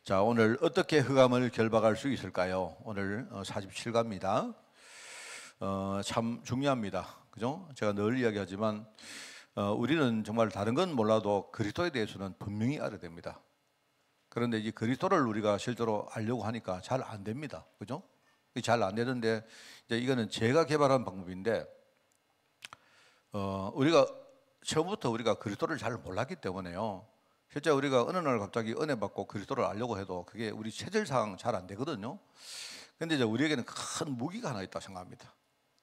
자, 오늘 어떻게 흑암을 결박할 수 있을까요? 오늘 47가입니다. 참 중요합니다. 그죠? 제가 늘 이야기하지만 우리는 정말 다른 건 몰라도 그리스도에 대해서는 분명히 알아야 됩니다. 그런데 이 그리스도를 우리가 실제로 알려고 하니까 잘 안 됩니다. 그죠? 잘 안 되는데 이제 이거는 제가 개발한 방법인데 우리가 처음부터 우리가 그리스도를 잘 몰랐기 때문에요. 실제 우리가 어느 날 갑자기 은혜 받고 그리스도를 알려고 해도 그게 우리 체질상 잘 안 되거든요. 근데 이제 우리에게는 큰 무기가 하나 있다고 생각합니다.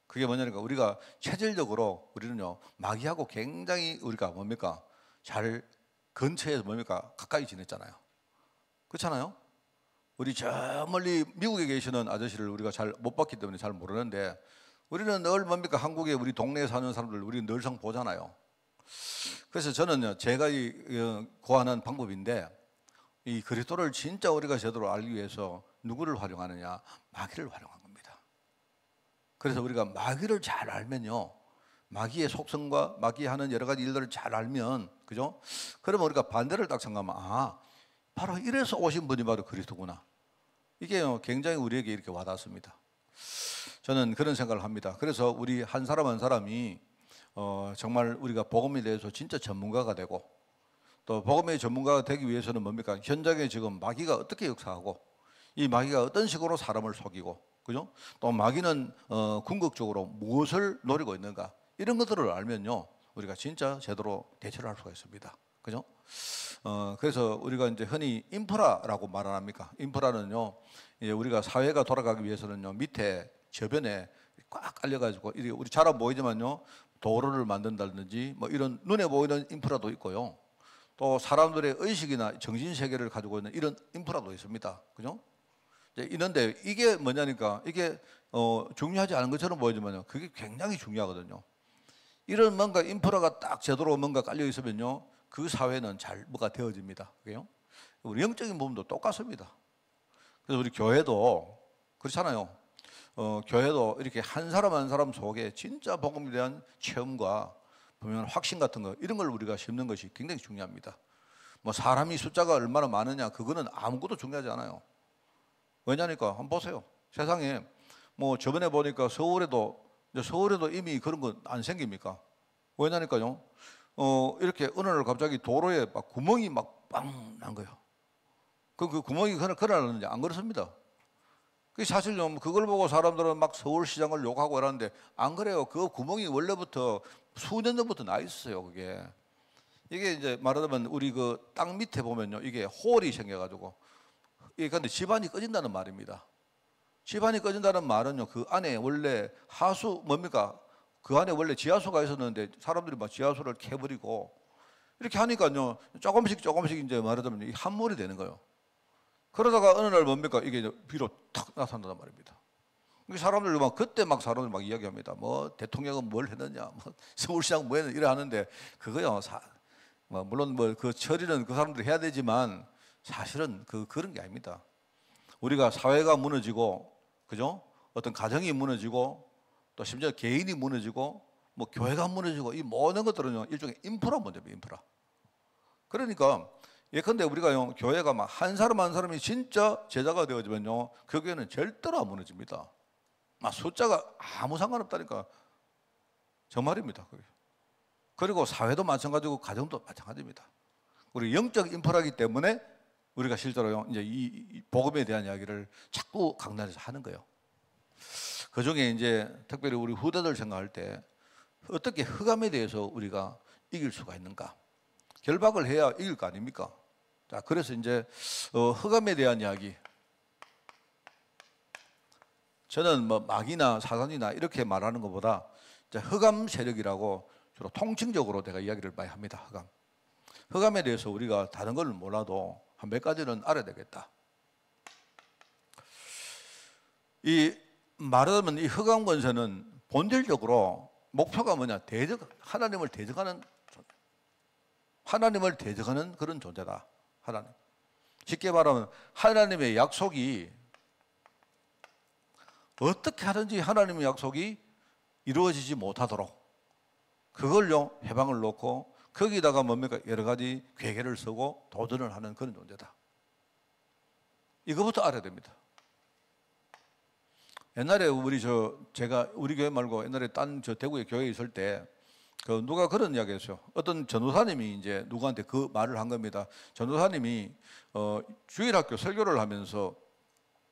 그게 뭐냐니까 우리가 체질적으로 우리는요 마귀하고 굉장히 우리가 뭡니까 잘 근처에서 뭡니까 가까이 지냈잖아요. 그렇잖아요. 우리 저 멀리 미국에 계시는 아저씨를 우리가 잘 못 봤기 때문에 잘 모르는데 우리는 늘 뭡니까 한국에 우리 동네에 사는 사람들 우리 늘상 보잖아요. 그래서 저는 제가 고안한 방법인데 이 그리스도를 진짜 우리가 제대로 알기 위해서 누구를 활용하느냐? 마귀를 활용한 겁니다. 그래서 우리가 마귀를 잘 알면요, 마귀의 속성과 마귀 하는 여러 가지 일들을 잘 알면, 그죠? 그러면 우리가 반대를 딱 생각하면 바로 이래서 오신 분이 바로 그리스도구나. 이게 굉장히 우리에게 이렇게 와닿습니다. 저는 그런 생각을 합니다. 그래서 우리 한 사람 한 사람이 정말 우리가 복음에 대해서 진짜 전문가가 되고 또 복음의 전문가가 되기 위해서는 뭡니까? 현장에 지금 마귀가 어떻게 역사하고 이 마귀가 어떤 식으로 사람을 속이고 그죠? 또 마귀는 궁극적으로 무엇을 노리고 있는가 이런 것들을 알면요 우리가 진짜 제대로 대처를 할 수가 있습니다. 그죠? 그래서 우리가 이제 흔히 인프라라고 말 안 합니까? 인프라는요 이제 우리가 사회가 돌아가기 위해서는요 밑에 저변에 꽉 깔려가지고 우리 잘 안 보이지만요 도로를 만든다든지 뭐 이런 눈에 보이는 인프라도 있고요. 또 사람들의 의식이나 정신 세계를 가지고 있는 이런 인프라도 있습니다. 그죠? 있는데 이게 뭐냐니까 이게 중요하지 않은 것처럼 보이지만요. 그게 굉장히 중요하거든요. 이런 뭔가 인프라가 딱 제대로 뭔가 깔려 있으면요. 그 사회는 잘 뭐가 되어집니다. 그게요? 우리 영적인 부분도 똑같습니다. 그래서 우리 교회도 그렇잖아요. 교회도 이렇게 한 사람 한 사람 속에 진짜 복음에 대한 체험과 보면 확신 같은 거 이런 걸 우리가 심는 것이 굉장히 중요합니다. 뭐 사람이 숫자가 얼마나 많으냐 그거는 아무것도 중요하지 않아요. 왜냐니까 한번 보세요. 세상에 뭐 저번에 보니까 서울에도 이미 그런 거 안 생깁니까? 왜냐니까요. 이렇게 어느 날 갑자기 도로에 막 구멍이 막 빵 난 거예요. 그 구멍이 그러는지 안 그렇습니다. 사실 그걸 보고 사람들은 막 서울시장을 욕하고 이러는데 안 그래요. 그 구멍이 원래부터 수년 전부터 나 있었어요. 이게 이제 말하자면 우리 그 땅 밑에 보면요 이게 홀이 생겨가지고 이게 근데 집안이 꺼진다는 말입니다. 집안이 꺼진다는 말은요 그 안에 원래 하수 뭡니까 그 안에 원래 지하수가 있었는데 사람들이 막 지하수를 캐버리고 이렇게 하니까요 조금씩 이제 말하자면 함몰이 되는 거예요. 그러다가 어느 날 뭡니까 이게 비로 탁 나타난단 말입니다. 사람들 그때 사람들 이야기합니다. 뭐 대통령은 뭘 했느냐, 뭐 서울시장 뭐 했느냐 이래 하는데 그거요 물론 뭐 그 처리는 그 사람들이 해야 되지만 사실은 그런 게 아닙니다. 우리가 사회가 무너지고 그죠? 어떤 가정이 무너지고 또 심지어 개인이 무너지고 뭐 교회가 무너지고 이 모든 것들은요 일종의 인프라 문제입니다. 인프라. 그러니까 예컨대 우리가 교회가 막 한 사람 한 사람이 진짜 제자가 되어지면요 그 교회는 절대로 안 무너집니다. 숫자가 아무 상관없다니까 정말입니다. 그리고 사회도 마찬가지고 가정도 마찬가지입니다. 우리 영적 인프라이기 때문에 우리가 실제로 이제 이 복음에 대한 이야기를 자꾸 강단에서 하는 거예요. 그 중에 이제 특별히 우리 후대들 생각할 때 어떻게 흑암에 대해서 우리가 이길 수가 있는가? 결박을 해야 이길 거 아닙니까? 자, 그래서 이제 흑암에 대한 이야기. 저는 뭐 마귀나 사단이나 이렇게 말하는 것보다 흑암 세력이라고 주로 통칭적으로 내가 이야기를 많이 합니다. 흑암에 대해서 우리가 다른 걸 몰라도 한 몇 가지는 알아야 되겠다. 말하자면 이 흑암 권세는 본질적으로 목표가 뭐냐? 하나님을 대적하는 그런 존재다. 하나님. 쉽게 말하면 하나님의 약속이 어떻게 하든지 하나님의 약속이 이루어지지 못하도록 그걸요 해방을 놓고 거기다가 뭡니까 여러 가지 괴계를 쓰고 도전을 하는 그런 존재다. 이거부터 알아야 됩니다. 옛날에 제가 우리 교회 말고 옛날에 딴 대구의 교회에 있을 때 누가 그런 이야기 했어요. 어떤 전도사님이 이제 누구한테 그 말을 한 겁니다. 전도사님이 주일학교 설교를 하면서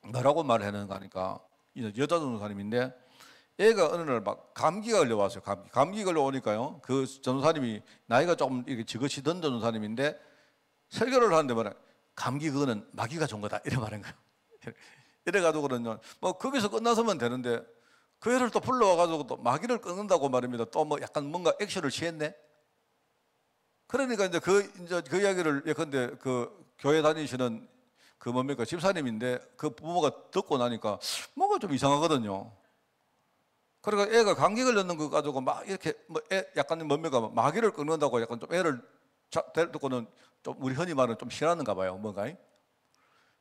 뭐라고 말을 해는가 하니까 여자 전도사님인데 애가 어느 날 막 감기가 걸려왔어요. 감기 걸려오니까요. 그 전도사님이 나이가 조금 이렇게 지긋이던 전도사님인데 설교를 하는데 말해 감기 그거는 마귀가 준 거다 이래 말한 거예요. 이래가지고는 뭐 거기서 끝나서면 되는데 그 애를 또 불러와가지고 또 마귀를 끊는다고 말입니다. 또 뭐 약간 뭔가 액션을 취했네. 그러니까 이제 그 이야기를 예컨대 그 교회 다니시는 그 뭡니까 집사님인데 그 부모가 듣고 나니까 뭔가 좀 이상하거든요. 그러니까 애가 감기 걸렸는 거 가지고 막 이렇게 약간 뭡니까 마귀를 끊는다고 약간 좀 애를 듣고는 좀 우리 흔히 말하는 좀 싫어하는가 봐요. 뭔가.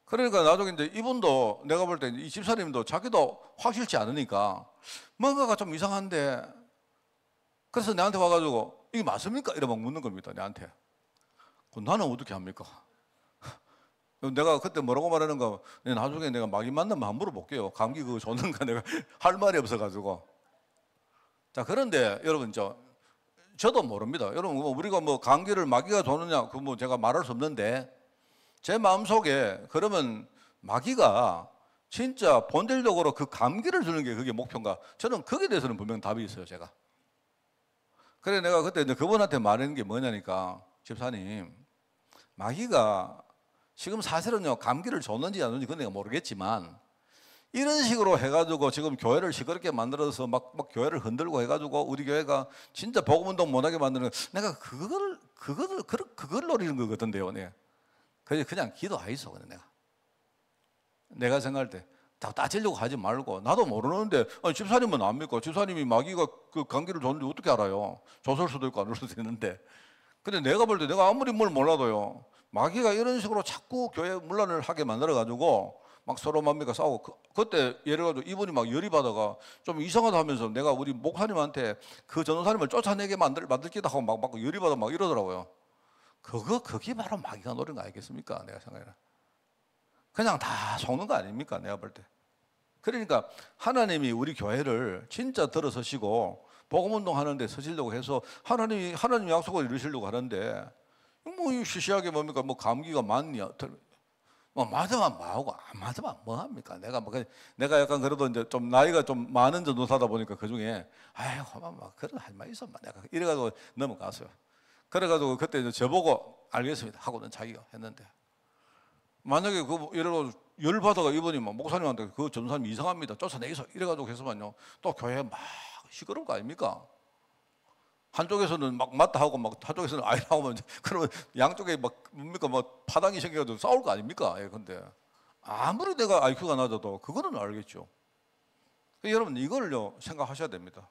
그러니까 나중에 이제 이분도 내가 볼 때 이 집사님도 자기도 확실치 않으니까 뭔가가 좀 이상한데 그래서 내한테 와가지고 이게 맞습니까? 이래 막 묻는 겁니다. 내한테. 나는 어떻게 합니까? 내가 그때 뭐라고 말하는가 나중에 내가 마귀 만나면 한번 물어볼게요. 감기 그거 좋는가 내가 할 말이 없어가지고. 자 그런데 여러분 저도 모릅니다. 여러분 우리가 뭐 감기를 마귀가 도느냐 그 뭐 제가 말할 수 없는데 제 마음속에 그러면 마귀가 진짜 본질적으로 그 감기를 주는 게 그게 목표인가? 저는 거기에 대해서는 분명 답이 있어요, 제가. 그래 내가 그때 그분한테 말하는 게 뭐냐니까 집사님 마귀가 지금 사실은요 감기를 줬는지 안 줬는지 그건 내가 모르겠지만 이런 식으로 해가지고 지금 교회를 시끄럽게 만들어서 막 교회를 흔들고 해가지고 우리 교회가 진짜 복음운동 못하게 만드는 내가 그걸 노리는 거 같은데요. 네. 그냥 기도하이소. 내가 생각할 때 다 따지려고 하지 말고 나도 모르는데 아니, 집사님은 압니까? 집사님이 마귀가 그 감기를 줬는데 어떻게 알아요? 줬을 수도 있고 안 줬을 수도 있는데 근데 내가 볼 때 내가 아무리 뭘 몰라도요 마귀가 이런 식으로 자꾸 교회 문란을 하게 만들어가지고 막 서로 뭡니까 싸우고 그때 예를 들어 이분이 막 열이 받아가 좀 이상하다 하면서 내가 우리 목사님한테 그 전도사님을 쫓아내게 만들기도 하고 막 열이 받아 막 이러더라고요. 그게 바로 마귀가 노린 거 아니겠습니까? 내가 생각해라. 그냥 다 속는 거 아닙니까? 내가 볼 때. 그러니까 하나님이 우리 교회를 진짜 들어서시고 복음운동 하는데 서시려고 해서 하나님 약속을 이루시려고 하는데 뭐 시시하게 뭡니까? 뭐 감기가 많냐? 뭐 맞으면 뭐하고 안 맞으면 뭐합니까? 내가 약간 그래도 이제 좀 나이가 좀 많은 전도사다 보니까 그 중에 아이고 막 그런 할 말 있어. 내가 이래가지고 넘어갔어요. 그래가지고 그때 이제 저보고 알겠습니다 하고는 자기가 했는데 만약에 예를 들어 열 받아가 이분이 막 목사님한테 그 전도사님 이상합니다 쫓아내기서 이래가지고 해서만요 또 교회 막 시끄러울 거 아닙니까? 한쪽에서는 막 맞다 하고 막 한쪽에서는 아니라 하면 그러면 양쪽에 막 뭡니까 막 파당이 생겨가지고 싸울 거 아닙니까? 예, 근데 아무리 내가 IQ가 낮아도 그거는 알겠죠. 여러분 이걸요 생각하셔야 됩니다.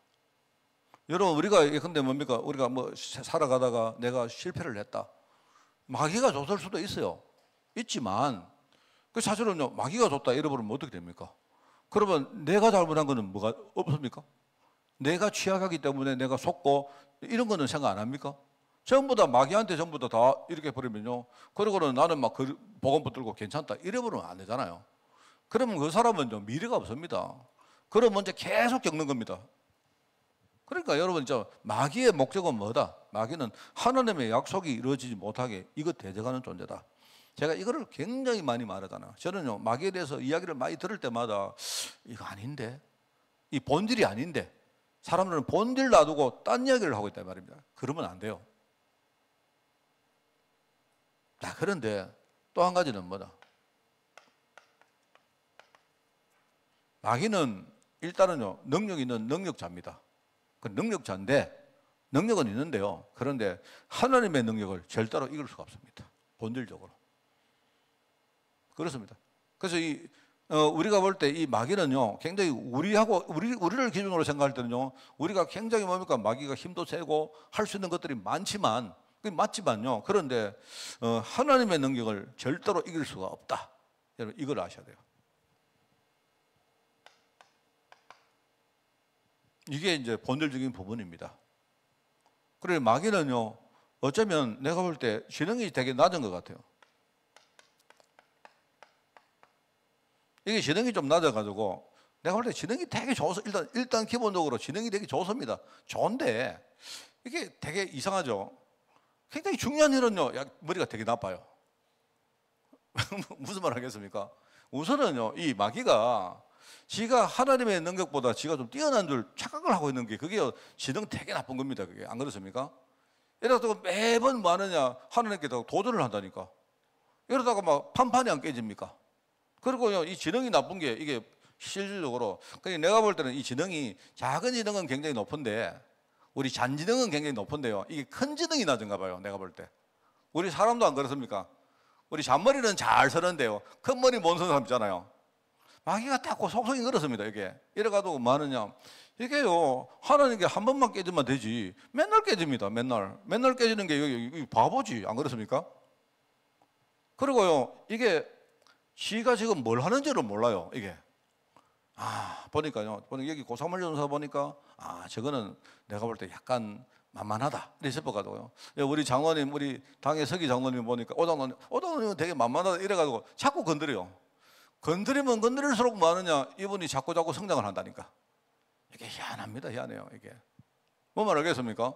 여러분 우리가 근데 뭡니까 우리가 뭐 살아가다가 내가 실패를 했다 마귀가 줬을 수도 있어요. 있지만 그 사실은요 마귀가 줬다 잃어버리면 어떻게 됩니까? 그러면 내가 잘못한 거는 뭐가 없습니까? 내가 취약하기 때문에 내가 속고 이런 거는 생각 안 합니까? 전부 다 마귀한테 전부 다 이렇게 버리면요 그러고는 나는 막 복음 붙들고 괜찮다 이래버리면 안 되잖아요. 그러면 그 사람은 미래가 없습니다. 그럼 먼저 계속 겪는 겁니다. 그러니까 여러분 마귀의 목적은 뭐다? 마귀는 하나님의 약속이 이루어지지 못하게 이거 대적하는 존재다. 제가 이거를 굉장히 많이 말하잖아요. 저는요 마귀에 대해서 이야기를 많이 들을 때마다 이거 아닌데 이 본질이 아닌데 사람들은 본질 놔두고 딴 이야기를 하고 있단 말입니다. 그러면 안 돼요. 자 그런데 또 한 가지는 뭐다? 마귀는 일단은요 능력 있는 능력자입니다. 그 능력자인데 능력은 있는데요. 그런데 하나님의 능력을 절대로 이길 수가 없습니다. 본질적으로. 그렇습니다. 그래서 우리가 볼 때 이 마귀는요 굉장히 우리를 기준으로 생각할 때는요 우리가 굉장히 뭡니까 마귀가 힘도 세고 할 수 있는 것들이 많지만 그게 맞지만요 그런데 하나님의 능력을 절대로 이길 수가 없다. 여러분 이걸 아셔야 돼요. 이게 이제 본질적인 부분입니다. 그리고 마귀는요 어쩌면 내가 볼 때 지능이 되게 낮은 것 같아요. 이게 지능이 좀 낮아가지고 내가 볼 때 지능이 되게 좋아서 일단 기본적으로 지능이 되게 좋습니다. 좋은데 이게 되게 이상하죠. 굉장히 중요한 일은요, 머리가 되게 나빠요. 무슨 말 하겠습니까? 우선은요, 이 마귀가 지가 하나님의 능력보다 지가 좀 뛰어난 줄 착각을 하고 있는 게 그게 지능 되게 나쁜 겁니다. 그게 안 그렇습니까? 이러다가 매번 뭐 하느냐, 하나님께다가 도전을 한다니까. 이러다가 막 판판이 안 깨집니까? 그리고요, 이 지능이 나쁜 게 이게 실질적으로, 그러니까 내가 볼 때는 이 지능이 작은 지능은 굉장히 높은데 우리 잔지능은 굉장히 높은데요, 이게 큰 지능이 낮은가 봐요. 내가 볼 때 우리 사람도 안 그렇습니까? 우리 잔머리는 잘 서는데요, 큰 머리 못 서는 사람 있잖아요. 마귀가 딱 속성이 그렇습니다. 이게 이래가지고 뭐 하느냐, 이게요, 하나님께 한 번만 깨지면 되지 맨날 깨집니다. 맨날 깨지는 게 이게 바보지, 안 그렇습니까? 그리고요, 이게 지가 지금 뭘 하는지를 몰라요. 이게 보니까요, 여기 고사물 전사 보니까 저거는 내가 볼 때 약간 만만하다 이래 싶어가지고요. 우리 장로님, 우리 당의 서기 장로님 보니까 오장로님은 되게 만만하다 이래가지고 자꾸 건드려요. 건드리면 건드릴수록 뭐 하느냐, 이분이 자꾸 성장을 한다니까. 이게 희한합니다. 희한해요. 이게 뭔 말 알겠습니까?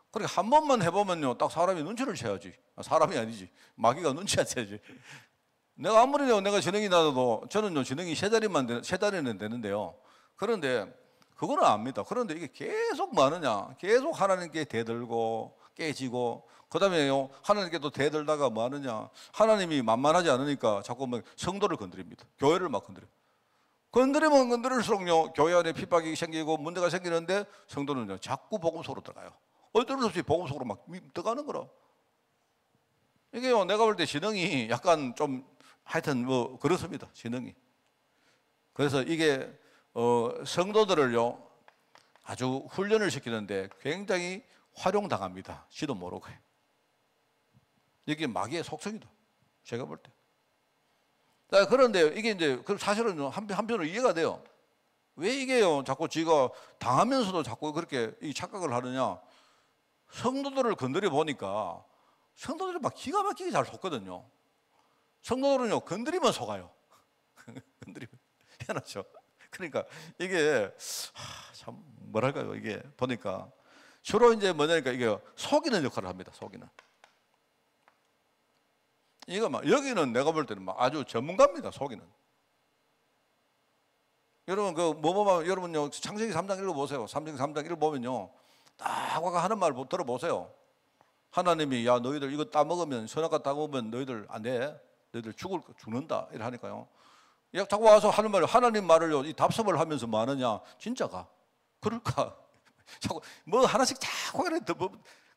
그렇게 한 번만 해보면요, 딱 사람이 눈치를 채야지. 사람이 아니지, 마귀가 눈치를 채야지. 내가 아무리 내가 지능이 낮아도 저는요, 지능이 세 자리는 되는데요. 그런데 그거는 압니다. 그런데 이게 계속 뭐 하느냐, 계속 하나님께 대들고 깨지고, 그 다음에요, 하나님께 또 대들다가 뭐 하느냐, 하나님이 만만하지 않으니까 자꾸 막 성도를 건드립니다. 교회를 막 건드리면 건드릴수록요, 교회 안에 핍박이 생기고 문제가 생기는데 성도는요, 자꾸 복음 속으로 들어가요. 어쩔 수 없이 복음 속으로 막 들어가는 거라. 이게요, 내가 볼 때 지능이 약간 좀 하여튼 뭐 그렇습니다. 지능이. 그래서 이게 성도들을요, 아주 훈련을 시키는데 굉장히 활용당합니다. 지도 모르고. 이게 마귀의 속성이다, 제가 볼 때. 그런데 이게 이제 사실은 한편으로 이해가 돼요. 왜 이게요, 자꾸 지가 당하면서도 자꾸 그렇게 이 착각을 하느냐. 성도들을 건드려 보니까 성도들이 막 기가 막히게 잘 속거든요. 성도들은요, 건드리면 속아요. 건드리면. 희한하죠. 그러니까 이게 참 뭐랄까요, 이게 보니까 주로 이제 뭐냐니까 이게 속이는 역할을 합니다. 속이는. 이거 막 여기는 내가 볼 때는 막 아주 전문가입니다. 속이는. 여러분 여러분요, 창세기 3장 읽어보세요. 창세기 3장 읽어보면요, 딱 와가 하는 말 들어보세요. 하나님이 야, 너희들 이거 따먹으면, 선악과 따먹으면 너희들 안 돼. 너희들 죽는다 이래 하니까요, 자꾸 와서 하는 말이, 하나님 말을요, 이 답습을 하면서 뭐 하느냐, 진짜가 그럴까? 자꾸 뭐 하나씩 자꾸 이래.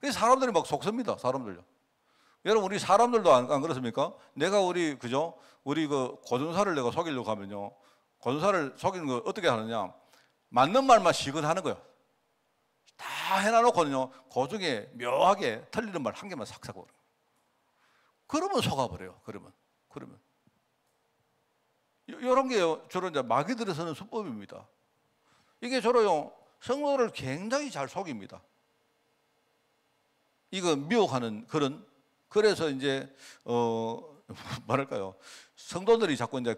그래서 사람들이 막 속습니다. 사람들요. 여러분, 우리 사람들도 안 그렇습니까? 내가 우리 그 고전사를 내가 속이려고 하면요, 고전사를 속이는 거 어떻게 하느냐, 맞는 말만 시근하는 거예요. 다 해놔놓고는요, 그 중에 묘하게 틀리는 말 한 개만 싹싹 오르는 거예요. 그러면 속아버려요. 그러면 이런 게 주로 이제 마귀들이 쓰는 수법입니다. 이게 주로요, 성도를 굉장히 잘 속입니다. 이거 미혹하는 그래서 이제 뭐랄까요, 성도들이 자꾸 이제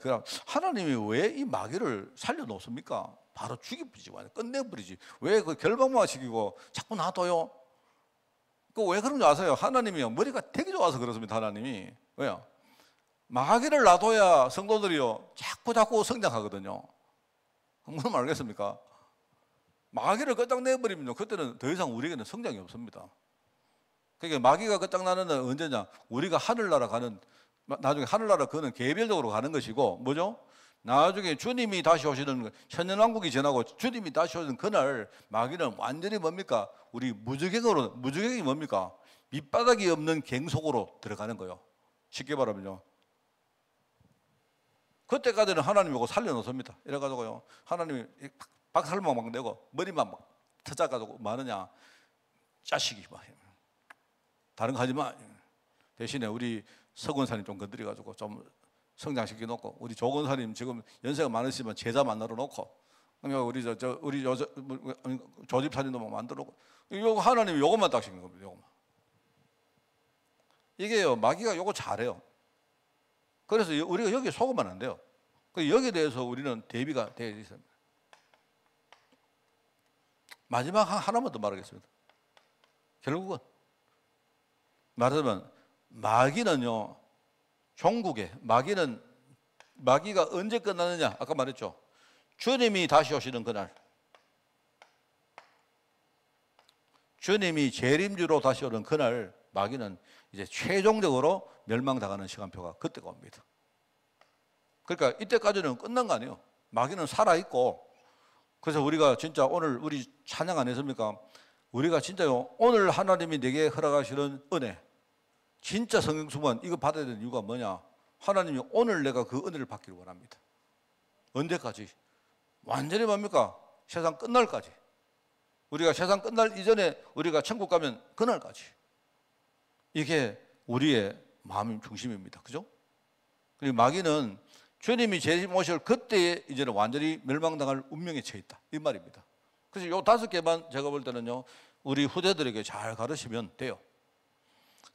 하나님이 왜 이 마귀를 살려놓습니까? 바로 죽이버리지, 끝내버리지. 왜 그 결박만 시키고 자꾸 놔둬요? 왜 그런지 아세요? 하나님이요, 머리가 되게 좋아서 그렇습니다. 하나님이. 왜요? 마귀를 놔둬야 성도들이요, 자꾸 성장하거든요. 무슨 말 알겠습니까? 마귀를 끝장내버리면 그때는 더 이상 우리에게는 성장이 없습니다. 그러니까 마귀가 끝장나는 건 언제냐? 우리가 하늘나라 가는, 나중에 하늘나라 그는 개별적으로 가는 것이고, 뭐죠? 나중에 주님이 다시 오시는, 천년왕국이 지나고 주님이 다시 오시는 그날 마귀는 완전히 뭡니까? 우리 무주객이 뭡니까? 밑바닥이 없는 갱속으로 들어가는 거예요. 쉽게 말하면요, 그때까지는 하나님이 오고 살려놓습니다. 이래가지고요, 하나님이 박살만 막 내고 머리만 막 터져가지고 뭐 하느냐, 자식이 막 다른 거 하지 마. 대신에 우리 서 권사님 좀 건드려가지고 좀 성장시켜 놓고, 우리 조 권사님 지금 연세가 많으시지만 제자 만나러 놓고, 우리 조집사님도 막 만들어 놓고, 요거 하나님이 요것만 딱 시킨 겁니다. 요것만. 이게요, 마귀가 요거 잘해요. 그래서 우리가 여기 속으면 안 돼요. 여기에 대해서 우리는 대비가 되어 있습니다. 마지막 하나만 더 말하겠습니다. 결국은 말하자면 마귀는요, 종국에 마귀가 언제 끝나느냐? 아까 말했죠. 주님이 다시 오시는 그날, 주님이 재림주로 다시 오는 그날, 마귀는 이제 최종적으로 멸망당하는 시간표가 그때가 옵니다. 그러니까 이때까지는 끝난 거 아니에요. 마귀는 살아있고. 그래서 우리가 진짜 오늘 우리 찬양 안 했습니까? 우리가 진짜요, 오늘 하나님이 내게 허락하시는 은혜, 진짜 성령 충만, 이거 받아야 되는 이유가 뭐냐? 하나님이 오늘 내가 그 은혜를 받기를 원합니다. 언제까지? 완전히 뭡니까? 세상 끝날까지. 우리가 세상 끝날 이전에 우리가 천국 가면 그날까지. 이게 우리의 마음 중심입니다. 그죠? 그리고 마귀는 주님이 재림 오실 그때에 이제는 완전히 멸망당할 운명에 처해 있다, 이 말입니다. 그래서 요 5개만 제가 볼 때는요, 우리 후대들에게 잘 가르치면 돼요.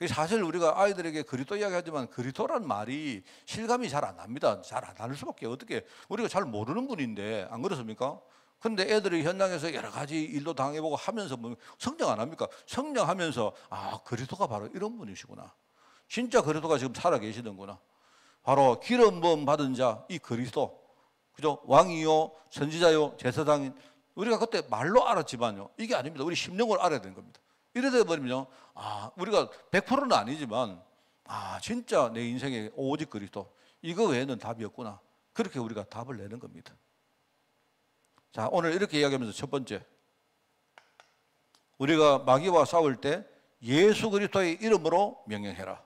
사실 우리가 아이들에게 그리스도 이야기하지만 그리스도라는 말이 실감이 잘 안 납니다. 잘 안 나는 수밖에. 어떻게, 우리가 잘 모르는 분인데, 안 그렇습니까? 근데 애들이 현장에서 여러 가지 일도 당해보고 하면서 뭐 성령 안 합니까? 성령하면서 아, 그리스도가 바로 이런 분이시구나, 진짜 그리스도가 지금 살아계시는구나, 바로 기름 부음 받은 자 이 그리스도, 그죠? 왕이요 선지자요 제사장인, 우리가 그때 말로 알았지만요, 이게 아닙니다. 우리 심령으로 알아야 되는 겁니다. 이래 버리면요, 아, 우리가 100%는 아니지만 아, 진짜 내 인생에 오직 그리스도, 이거 외에는 답이 없구나, 그렇게 우리가 답을 내는 겁니다. 자, 오늘 이렇게 이야기하면서 첫 번째, 우리가 마귀와 싸울 때 예수 그리스도의 이름으로 명령해라.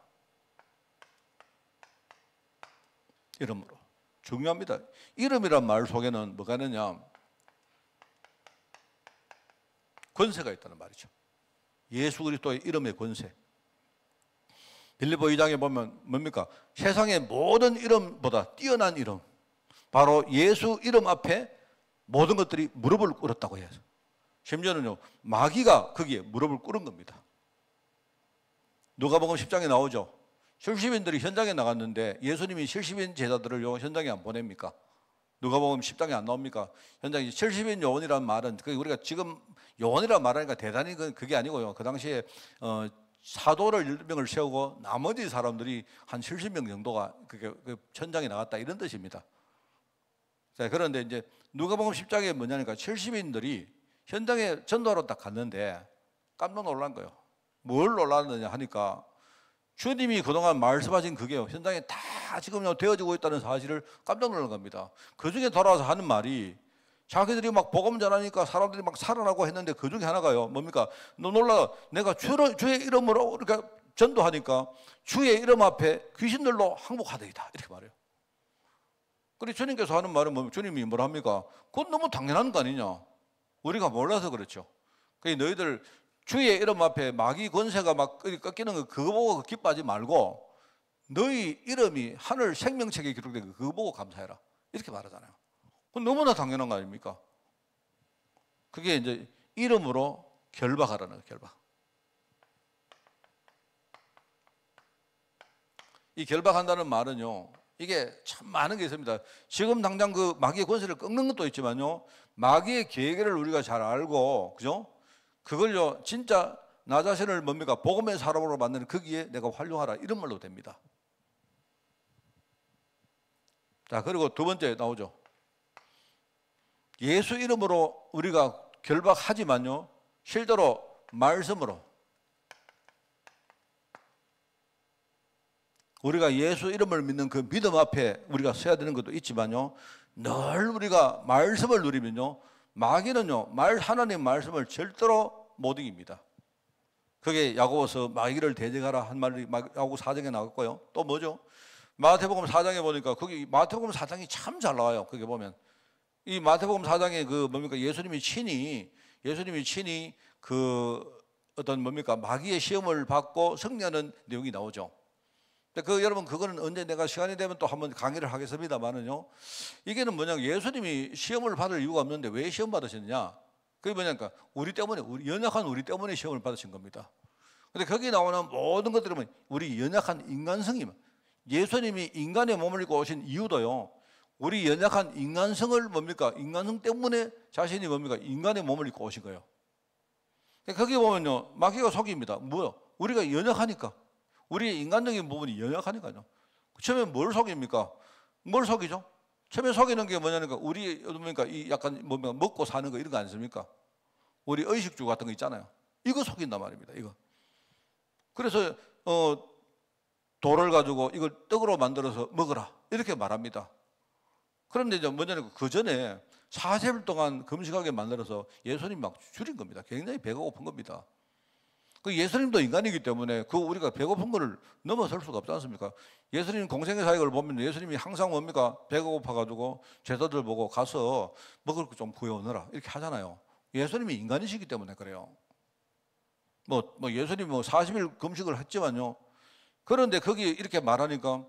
이름으로. 중요합니다. 이름이란 말 속에는 뭐가 있느냐? 권세가 있다는 말이죠. 예수 그리스도의 이름의 권세. 빌립보 2장에 보면 뭡니까? 세상의 모든 이름보다 뛰어난 이름, 바로 예수 이름 앞에 모든 것들이 무릎을 꿇었다고 해요. 심지어는요, 마귀가 거기에 무릎을 꿇은 겁니다. 누가복음 10장에 나오죠. 70인들이 현장에 나갔는데 예수님이 70인 제자들을요 현장에 안 보냅니까? 누가복음 10장에 안 나옵니까? 현장에 70인 요원이라는 말은, 우리가 지금 요원이라는 말하니까 대단히 그게 아니고요. 그 당시에 사도를 10명을 세우고 나머지 사람들이 한 70명 정도가 그 현장에 나갔다, 이런 뜻입니다. 자, 그런데 이제 누가복음 10장에 뭐냐니까 70인들이 현장에 전도하러 딱 갔는데 깜짝 놀란 거예요. 뭘 놀랐느냐 하니까 주님이 그동안 말씀하신 그게요, 현장에 다 지금 되어지고 있다는 사실을 깜짝 놀란 겁니다. 그 중에 돌아와서 하는 말이, 자기들이 막 복음 전하니까 사람들이 막 살아나고 했는데 그 중에 하나가요, 뭡니까? 너 놀라, 내가 주의 이름으로 그러니까 전도하니까 주의 이름 앞에 귀신들로 항복하더이다, 이렇게 말해요. 그리고 주님께서 하는 말은 뭐, 주님이 뭐라 합니까? 그건 너무 당연한 거 아니냐? 우리가 몰라서 그렇죠. 그러니까 너희들 주의 이름 앞에 마귀 권세가 막 꺾이는 거, 그거 보고 기뻐하지 말고 너희 이름이 하늘 생명책에 기록된 거, 그거 보고 감사해라, 이렇게 말하잖아요. 그건 너무나 당연한 거 아닙니까? 그게 이제 이름으로 결박하라는 거예요, 결박. 이 결박한다는 말은요, 이게 참 많은 게 있습니다. 지금 당장 그 마귀의 권세를 꺾는 것도 있지만요, 마귀의 계획을 우리가 잘 알고, 그죠? 그걸요, 진짜 나 자신을 뭡니까? 복음의 사람으로 만드는 거기에 내가 활용하라, 이런 말로 됩니다. 자, 그리고 두 번째 나오죠. 예수 이름으로 우리가 결박하지만요, 실제로 말씀으로, 우리가 예수 이름을 믿는 그 믿음 앞에 우리가 서야 되는 것도 있지만요, 늘 우리가 말씀을 누리면요, 마귀는요, 하나님 말씀을 절대로 못 이깁니다. 그게 야고보서 마귀를 대적하라 한 말이 야고보 4장에 나왔고요. 또 뭐죠? 마태복음 4장에 보니까, 거기 마태복음 4장이 참 잘 나와요. 거기 보면 이 마태복음 4장에 그 뭡니까? 예수님이 친히 그 어떤 뭡니까? 마귀의 시험을 받고 승리하는 내용이 나오죠. 여러분, 그거는 언제 내가 시간이 되면 또 한번 강의를 하겠습니다만은요, 이게는 뭐냐, 예수님이 시험을 받을 이유가 없는데 왜 시험 받으셨느냐? 그게 뭐냐니까, 우리 때문에, 연약한 우리 때문에 시험을 받으신 겁니다. 근데 거기 나오는 모든 것들은 우리 연약한 인간성이, 예수님이 인간의 몸을 입고 오신 이유도요, 우리 연약한 인간성을 뭡니까? 인간성 때문에 자신이 뭡니까? 인간의 몸을 입고 오신 거예요. 거기 보면요, 마귀가 속입니다. 뭐요? 우리가 연약하니까. 우리의 인간적인 부분이 연약하니까요. 처음에 뭘 속입니까? 뭘 속이죠? 처음에 속이는 게 뭐냐니까 우리 뭡니까? 이 약간 뭡니까? 먹고 사는 거 이런 거 아니십니까? 우리 의식주 같은 거 있잖아요. 이거 속인단 말입니다. 이거. 그래서 돌을 가지고 이걸 떡으로 만들어서 먹어라 이렇게 말합니다. 그런데 이제 뭐냐니까 그 전에 40일 동안 금식하게 만들어서 예수님 막 줄인 겁니다. 굉장히 배가 고픈 겁니다. 그 예수님도 인간이기 때문에 그 우리가 배고픈 거를 넘어설 수가 없지 않습니까? 예수님 공생의 사역을 보면 예수님이 항상 뭡니까? 배가 고파가지고 제자들 보고 가서 먹을 거 좀 구해오너라 이렇게 하잖아요. 예수님이 인간이시기 때문에 그래요. 뭐 예수님이 40일 금식을 했지만요. 그런데 거기 이렇게 말하니까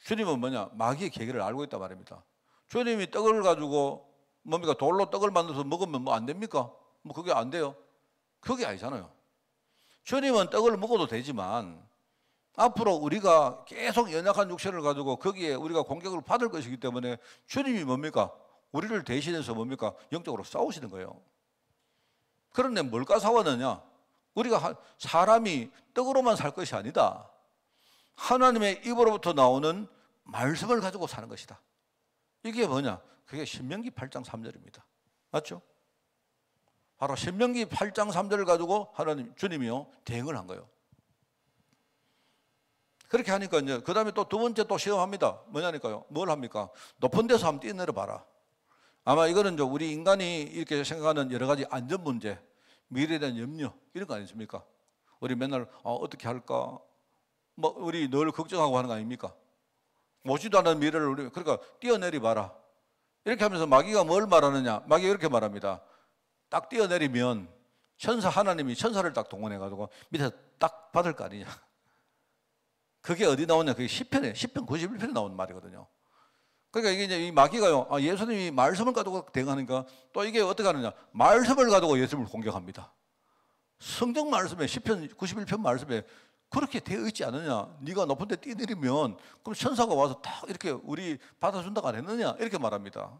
주님은 뭐냐? 마귀의 계계를 알고 있단 말입니다. 주님이 떡을 가지고 뭡니까? 돌로 떡을 만들어서 먹으면 뭐 안 됩니까? 뭐 그게 안 돼요? 그게 아니잖아요. 주님은 떡을 먹어도 되지만 앞으로 우리가 계속 연약한 육체를 가지고 거기에 우리가 공격을 받을 것이기 때문에 주님이 뭡니까? 우리를 대신해서 뭡니까? 영적으로 싸우시는 거예요. 그런데 뭘까 싸웠느냐? 우리가 사람이 떡으로만 살 것이 아니다. 하나님의 입으로부터 나오는 말씀을 가지고 사는 것이다. 이게 뭐냐? 그게 신명기 8장 3절입니다. 맞죠? 바로 신명기 8장 3절을 가지고 주님이요 대응을 한 거예요. 그렇게 하니까 이제 그 다음에 또 두 번째 또 시험합니다. 뭐냐니까요? 뭘 합니까? 높은 데서 한번 뛰어내려 봐라. 아마 이거는 이제 우리 인간이 이렇게 생각하는 여러 가지 안전 문제, 미래에 대한 염려 이런 거 아니십니까? 우리 맨날 어떻게 할까? 뭐 우리 늘 걱정하고 하는 거 아닙니까? 오지도 않은 미래를 우리 그러니까 뛰어내리 봐라. 이렇게 하면서 마귀가 뭘 말하느냐? 마귀가 이렇게 말합니다. 딱 뛰어내리면 하나님이 천사를 딱 동원해가지고 밑에서 딱 받을 거 아니냐. 그게 어디 나오냐? 그게 시편 91편에 나오는 말이거든요. 그러니까 이게 이제 이 마귀가요, 예수님이 말씀을 가지고 대응하니까 또 이게 어떻게 하느냐? 말씀을 가지고 예수님을 공격합니다. 성경 말씀에 시편 91편 말씀에 그렇게 되어 있지 않느냐? 네가 높은 데 뛰어내리면 그럼 천사가 와서 딱 이렇게 우리 받아준다고 안 했느냐? 이렇게 말합니다.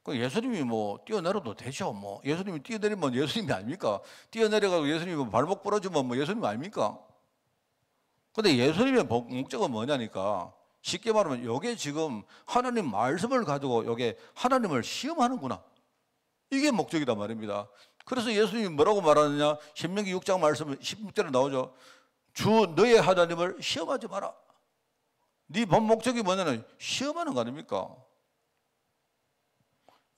예수님이 뭐 뛰어내려도 되죠. 뭐 예수님이 뛰어내리면 예수님이 아닙니까? 뛰어내려가지고 예수님이 발목 부러지면 뭐 예수님 아닙니까? 근데 예수님의 목적은 뭐냐니까 쉽게 말하면 이게 지금 하나님 말씀을 가지고 이게 하나님을 시험하는구나. 이게 목적이란 말입니다. 그래서 예수님이 뭐라고 말하느냐? 신명기 6장 말씀 16절에 나오죠. 주 너의 하나님을 시험하지 마라. 네 본 목적이 뭐냐면 시험하는 거 아닙니까?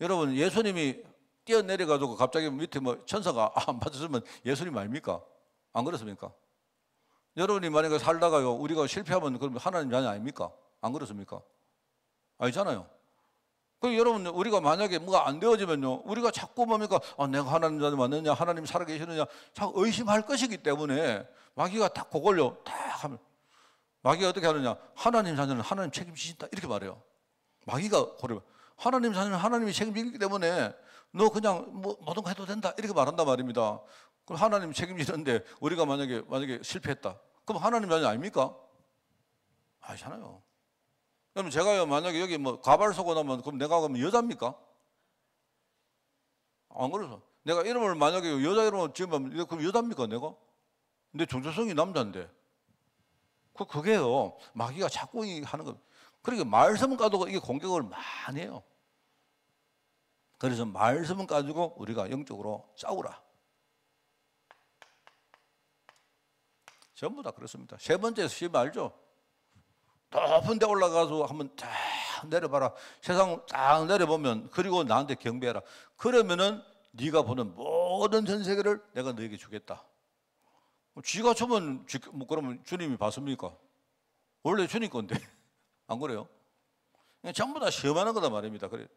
여러분 예수님이 뛰어내려가지고 갑자기 밑에 뭐 천사가 안 받았으면 예수님 아닙니까? 안 그렇습니까? 여러분이 만약에 살다가요 우리가 실패하면 그럼 하나님 자녀 아닙니까? 안 그렇습니까? 아니잖아요. 그럼 여러분 우리가 만약에 뭐가 안 되어지면요 우리가 자꾸 뭡니까? 내가 하나님 자녀 맞느냐? 하나님 살아계시느냐? 자꾸 의심할 것이기 때문에 마귀가 딱 그걸요 딱 하면 마귀가 어떻게 하느냐? 하나님 자녀는 하나님 책임지신다 이렇게 말해요. 마귀가 그래요. 하나님 자녀는 하나님이 책임지기 때문에 너 그냥 뭐 모든 거 해도 된다 이렇게 말한단 말입니다. 그럼 하나님 책임지는데 우리가 만약에 실패했다. 그럼 하나님 자녀 아닙니까? 아니잖아요. 그럼 제가요 만약에 여기 뭐 가발 쓰고 나면 그럼 내가 그러면 여자입니까? 안 그래서 내가 이름을 만약에 여자 이름을 지으면 그럼 여자입니까 내가? 내 정체성이 남자인데 그게요 마귀가 자꾸 하는 거. 그러니까 말씀을 가지고 이게 공격을 많이 해요. 그래서 말씀을 가지고 우리가 영적으로 싸우라. 전부 다 그렇습니다. 세 번째 시험 알죠? 높은 데 올라가서 한번 딱 내려봐라. 세상 딱 내려보면 그리고 나한테 경배해라. 그러면은 네가 보는 모든 전 세계를 내가 너에게 주겠다. 쥐가 주면 뭐 그러면 주님이 받습니까? 원래 주님 건데. 안 그래요? 전부 다 시험하는 거다 말입니다. 그래.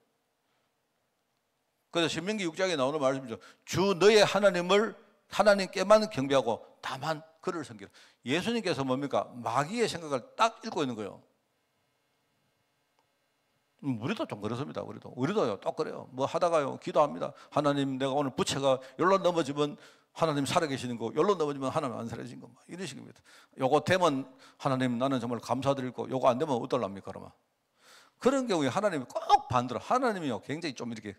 그래서 신명기 6장에 나오는 말씀이죠. 주 너의 하나님께만 경배하고 다만 그를 섬기라. 예수님께서 뭡니까? 마귀의 생각을 딱 읽고 있는 거예요. 우리도 좀 그렇습니다. 우리도요, 또 그래요. 뭐 하다가요, 기도합니다. 하나님, 내가 오늘 부채가 열로 넘어지면 하나님 살아계시는 거, 열로 넘어지면 하나님 안 살아계신 거, 이런 식입니다. 요거 되면 하나님 나는 정말 감사드릴 거, 요거 안 되면 어떨랍니까, 그러면? 그런 경우에 하나님이 꼭 반대로 하나님이요 굉장히 좀 이렇게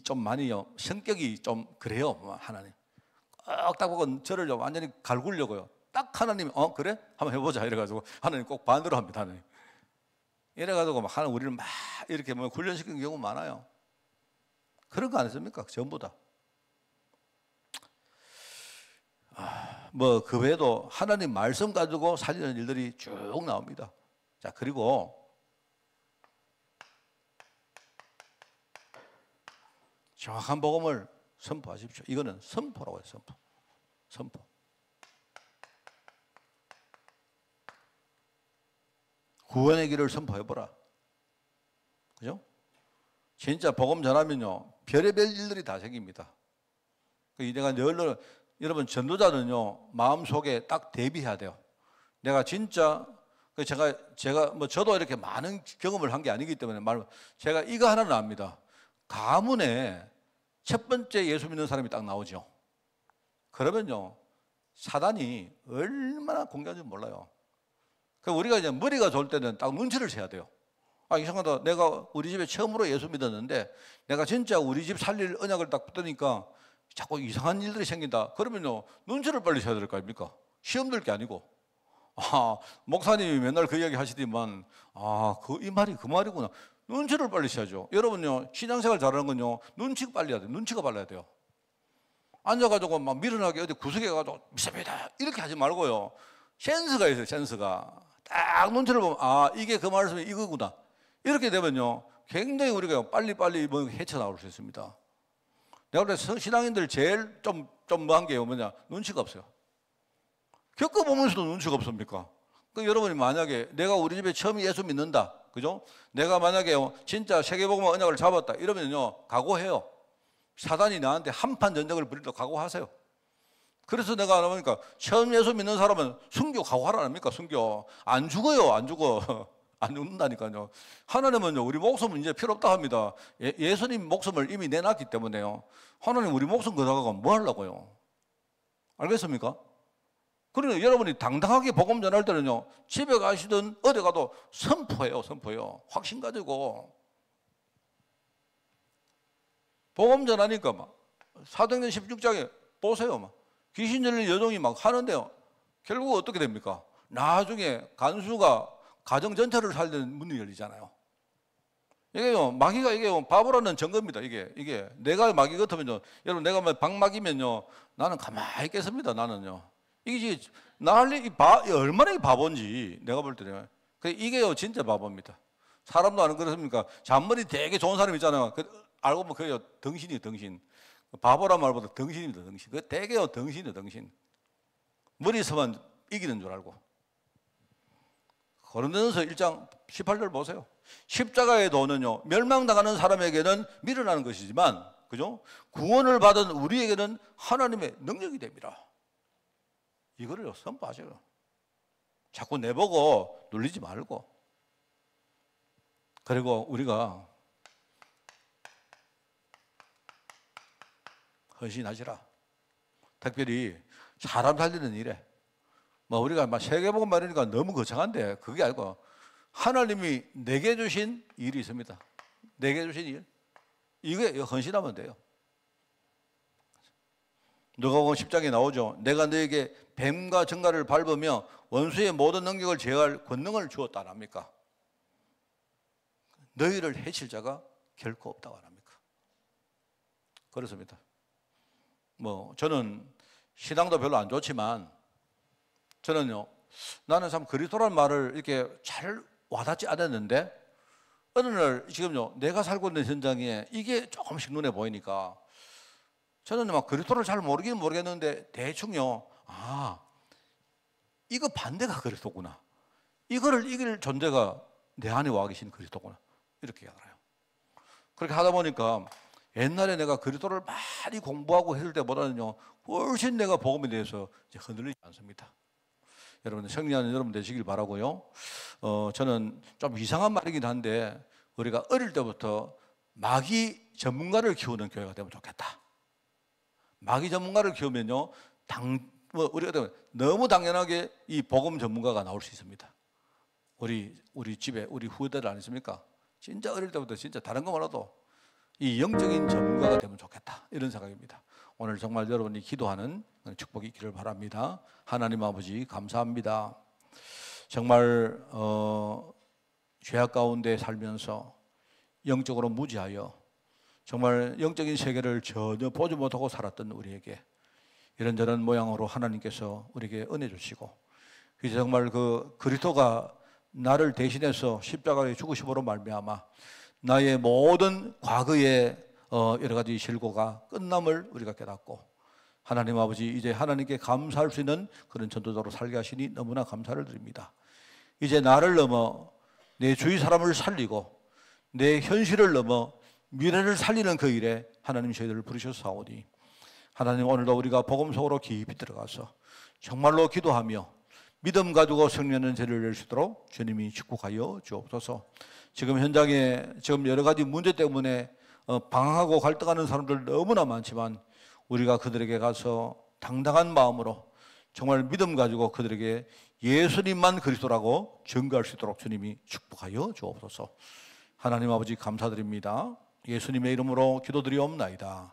좀 많이요 성격이 좀 그래요. 하나님 꼭 딱 보고 저를 완전히 갈구려고요. 딱 하나님이 그래? 한번 해보자 이래가지고 하나님 꼭 반대로 합니다. 하나님 이래가지고 막 하나님 우리를 막 이렇게 뭐 훈련시키는 경우 많아요. 그런 거 안 했습니까? 전부 다. 뭐 그 외에도 하나님 말씀 가지고 살리는 일들이 쭉 나옵니다. 자, 그리고 정확한 복음을 선포하십시오. 이거는 선포라고 해요. 선포. 구원의 길을 선포해보라. 그죠? 진짜 복음 전하면요 별의별 일들이 다 생깁니다. 내가 늘 여러분 전도자는요 마음속에 딱 대비해야 돼요. 내가 진짜 제가 뭐 저도 이렇게 많은 경험을 한 게 아니기 때문에 제가 이거 하나는 압니다. 가문에 첫 번째 예수 믿는 사람이 딱 나오죠. 그러면요 사단이 얼마나 공격하는지 몰라요. 우리가 이제 머리가 좋을 때는 딱 눈치를 채야 돼요. 이상하다. 내가 우리 집에 처음으로 예수 믿었는데 내가 진짜 우리 집 살릴 언약을 딱 붙으니까 자꾸 이상한 일들이 생긴다. 그러면요 눈치를 빨리 채야 될 거 아닙니까? 시험 들 게 아니고. 목사님이 맨날 그 이야기 하시더만 이 말이 그 말이구나. 눈치를 빨리 채야죠. 여러분요 신앙생활 잘하는 건요 눈치가 빨라야 돼요. 눈치가 빨라야 돼요. 앉아가지고 막 미련하게 어디 구석에 가지고 믿습니다 이렇게 하지 말고요 센스가 있어요. 센스가 딱 눈치를 보면 이게 그 말씀이 이거구나. 이렇게 되면요 굉장히 우리가 빨리빨리 뭐 헤쳐나올 수 있습니다. 내가 볼 때 신앙인들 제일 좀 뭐한 게 뭐냐 눈치가 없어요. 겪어보면서도 눈치가 없습니까? 여러분이 만약에 내가 우리 집에 처음 예수 믿는다, 그죠? 내가 만약에 진짜 세계복음화 언약을 잡았다 이러면요 각오해요. 사단이 나한테 한판 전쟁을 벌인다고 각오하세요. 그래서 내가 알아보니까 처음 예수 믿는 사람은 순교 각오하라 합니까? 순교 안 죽어요. 안 죽어. 안 죽는다니까요. 하나님은요 우리 목숨은 이제 필요 없다 합니다. 예수님 목숨을 이미 내놨기 때문에요. 하나님 우리 목숨 거다가 뭐 하려고요? 알겠습니까? 그러니 여러분이 당당하게 복음 전할 때는요 집에 가시든 어디 가도 선포해요. 확신 가지고 복음 전하니까 막 사도행전 16장에 보세요. 막 귀신 들린 여종이 막 하는데요 결국 어떻게 됩니까? 나중에 간수가 가정 전체를 살리는 문이 열리잖아요. 이게요 마귀가 바보라는 증거입니다. 이게 내가 마귀 같으면요 여러분 내가 방마귀면요 나는 가만히 있겠습니다. 나는요 이게 얼마나 바본지 내가 볼 때는 이게요 진짜 바보입니다. 사람도 안 그렇습니까? 잔머리 되게 좋은 사람 있잖아요. 알고 보면 그게요 덩신이에요. 덩신. 바보란 말보다 덩신입니다. 덩신. 되게요 덩신이에요. 덩신. 머리서만 이기는 줄 알고. 고린도전서 1장 18절 보세요. 십자가의 도는요 멸망당하는 사람에게는 미련한 것이지만 그죠? 구원을 받은 우리에게는 하나님의 능력이 됩니다. 이거를 선포하셔요. 자꾸 내보고 놀리지 말고. 그리고 우리가 헌신하시라. 특별히 사람 살리는 일에 우리가 세계복음 말이니까 너무 거창한데 그게 아니고 하나님이 내게 주신 일이 있습니다. 내게 주신 일. 이게 헌신하면 돼요. 누가복음 10장에 나오죠. 내가 너에게 뱀과 정갈을 밟으며 원수의 모든 능력을 제어할 권능을 주었다 안 합니까? 너희를 해칠 자가 결코 없다고 안 합니까? 그렇습니다. 저는 신앙도 별로 안 좋지만 저는요 나는 참 그리스도라는 말을 이렇게 잘 와닿지 않았는데 어느 날 지금요 내가 살고 있는 현장에 이게 조금씩 눈에 보이니까 저는 막 그리스도를 잘 모르긴 모르겠는데 대충요 이거 반대가 그리스도구나. 이거를 이길 존재가 내 안에 와 계신 그리스도구나. 이렇게 알아요. 그렇게 하다 보니까 옛날에 내가 그리스도를 많이 공부하고 했을 때보다는요 훨씬 내가 복음에 대해서 이제 흔들리지 않습니다. 여러분 승리하는 여러분 되시길 바라고요. 저는 좀 이상한 말이긴 한데 우리가 어릴 때부터 마귀 전문가를 키우는 교회가 되면 좋겠다. 마귀 전문가를 키우면요 우리가 너무 당연하게 이 복음 전문가가 나올 수 있습니다. 우리 집에 우리 후대들 아니십니까? 진짜 어릴 때부터 진짜 다른 거 몰라도 이 영적인 전문가가 되면 좋겠다, 이런 생각입니다. 오늘 정말 여러분이 기도하는 축복이 있기를 바랍니다. 하나님 아버지 감사합니다. 정말 죄악 가운데 살면서 영적으로 무지하여 정말 영적인 세계를 전혀 보지 못하고 살았던 우리에게 이런저런 모양으로 하나님께서 우리에게 은혜 주시고, 그래서 정말 그 그리스도가 나를 대신해서 십자가에 죽으심으로 말미암아 나의 모든 과거의 여러 가지 실고가 끝남을 우리가 깨닫고, 하나님 아버지 이제 하나님께 감사할 수 있는 그런 전도자로 살게 하시니 너무나 감사를 드립니다. 이제 나를 넘어 내 주위 사람을 살리고 내 현실을 넘어 미래를 살리는 그 일에 하나님 저희들을 부르셔서 사오니, 하나님 오늘도 우리가 복음 속으로 깊이 들어가서 정말로 기도하며 믿음 가지고 승리하는 죄를 낼 수 있도록 주님이 축복하여 주옵소서. 지금 현장에 지금 여러 가지 문제 때문에 방황하고 갈등하는 사람들 너무나 많지만 우리가 그들에게 가서 당당한 마음으로 정말 믿음 가지고 그들에게 예수님만 그리스도라고 증거할 수 있도록 주님이 축복하여 주옵소서. 하나님 아버지 감사드립니다. 예수님의 이름으로 기도드리옵나이다.